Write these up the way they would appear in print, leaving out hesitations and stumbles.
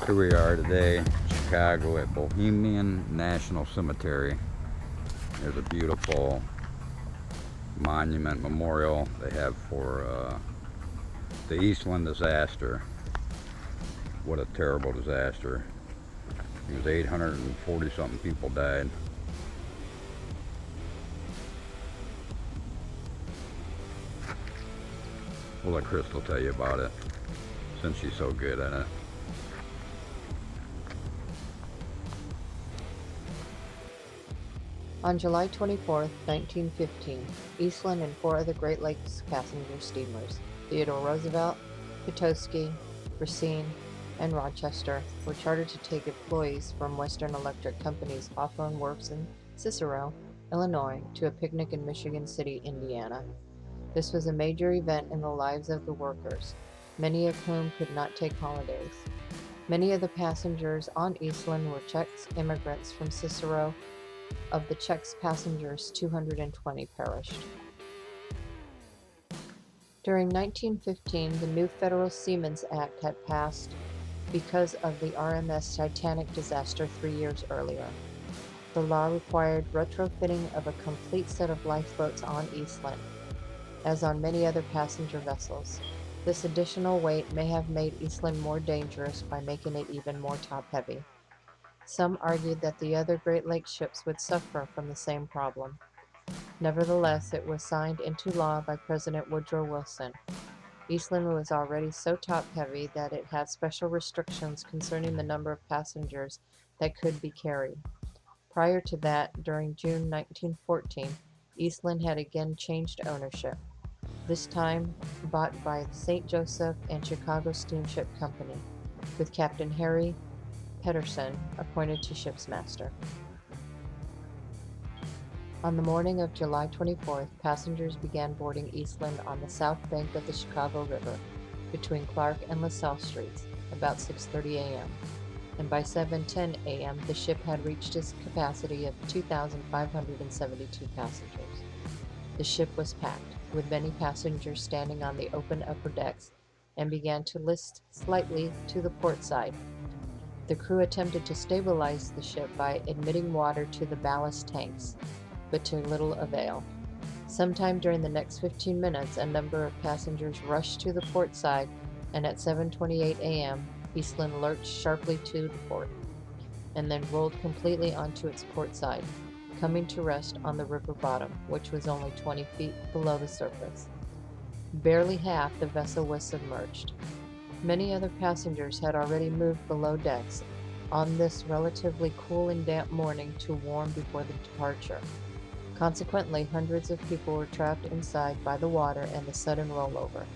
Here we are today, Chicago at Bohemian National Cemetery. There's a beautiful monument memorial they have for the Eastland disaster. What a terrible disaster. It was 840 something people died. We'll let Crystal tell you about it, since she's so good at it. On July 24, 1915, Eastland and four other Great Lakes passenger steamers, Theodore Roosevelt, Petoskey, Racine, and Rochester, were chartered to take employees from Western Electric Company's Hawthorne Works in Cicero, Illinois, to a picnic in Michigan City, Indiana. This was a major event in the lives of the workers, many of whom could not take holidays. Many of the passengers on Eastland were Czech immigrants from Cicero. Of the Czech passengers, 220 perished. During 1915, the new Federal Seamen's Act had passed because of the RMS Titanic disaster 3 years earlier. The law required retrofitting of a complete set of lifeboats on Eastland, as on many other passenger vessels. This additional weight may have made Eastland more dangerous by making it even more top-heavy. Some argued that the other Great Lakes ships would suffer from the same problem. Nevertheless, it was signed into law by President Woodrow Wilson. Eastland was already so top-heavy that it had special restrictions concerning the number of passengers that could be carried. Prior to that, during June 1914, Eastland had again changed ownership, this time bought by the St. Joseph and Chicago Steamship Company, with Captain Harry Pedersen appointed to ship's master. On the morning of July 24th, passengers began boarding Eastland on the south bank of the Chicago River, between Clark and LaSalle Streets, about 6:30 a.m., and by 7:10 a.m. the ship had reached its capacity of 2,572 passengers. The ship was packed, with many passengers standing on the open upper decks, and began to list slightly to the port side. The crew attempted to stabilize the ship by admitting water to the ballast tanks, but to little avail. Sometime during the next 15 minutes, a number of passengers rushed to the port side, and at 7:28 a.m., Eastland lurched sharply to the port, and then rolled completely onto its port side, coming to rest on the river bottom, which was only 20 feet below the surface. Barely half the vessel was submerged. Many other passengers had already moved below decks on this relatively cool and damp morning to warm before the departure. Consequently, hundreds of people were trapped inside by the water and the sudden rollover.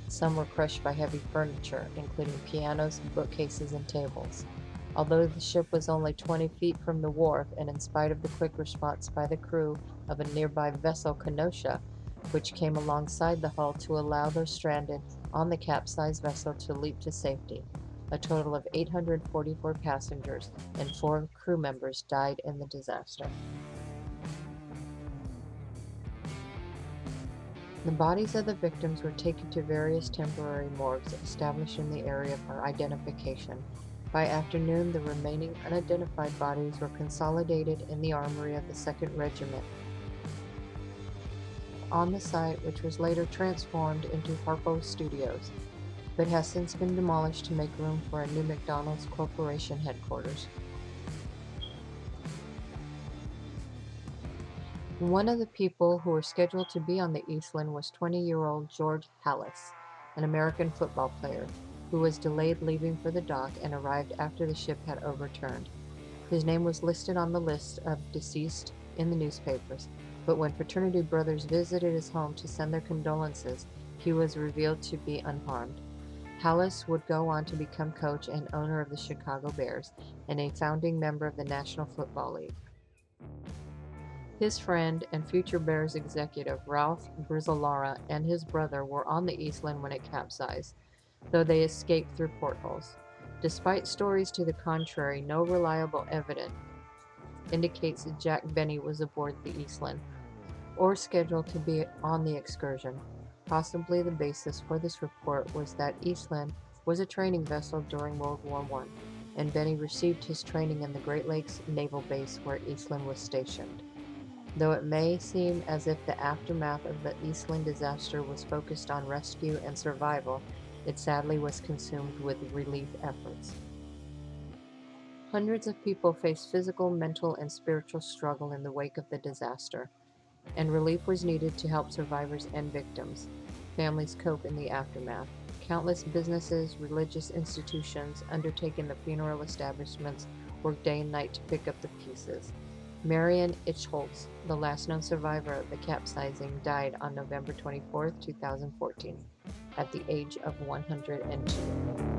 Some were crushed by heavy furniture, including pianos, bookcases, and tables. Although the ship was only 20 feet from the wharf, and in spite of the quick response by the crew of a nearby vessel, Kenosha, which came alongside the hull to allow those stranded on the capsized vessel to leap to safety, a total of 844 passengers and 4 crew members died in the disaster. The bodies of the victims were taken to various temporary morgues established in the area for identification. By afternoon, the remaining unidentified bodies were consolidated in the armory of the 2nd Regiment on the site, which was later transformed into Harpo Studios, but has since been demolished to make room for a new McDonald's Corporation headquarters. One of the people who were scheduled to be on the Eastland was 20-year-old George Halas, an American football player, who was delayed leaving for the dock and arrived after the ship had overturned. His name was listed on the list of deceased in the newspapers, but when fraternity brothers visited his home to send their condolences, he was revealed to be unharmed. Halas would go on to become coach and owner of the Chicago Bears and a founding member of the National Football League. His friend and future Bears executive Ralph Brizzolara and his brother were on the Eastland when it capsized, though they escaped through portholes. Despite stories to the contrary, no reliable evidence indicates that Jack Benny was aboard the Eastland or scheduled to be on the excursion. Possibly the basis for this report was that Eastland was a training vessel during World War I. and Benny received his training in the Great Lakes Naval Base where Eastland was stationed. Though it may seem as if the aftermath of the Eastland disaster was focused on rescue and survival, it sadly was consumed with relief efforts. Hundreds of people faced physical, mental, and spiritual struggle in the wake of the disaster, and relief was needed to help survivors and victims, families cope in the aftermath. Countless businesses, religious institutions, undertaking the funeral establishments worked day and night to pick up the pieces. Marian Ichholz, the last known survivor of the capsizing, died on November 24, 2014, at the age of 102.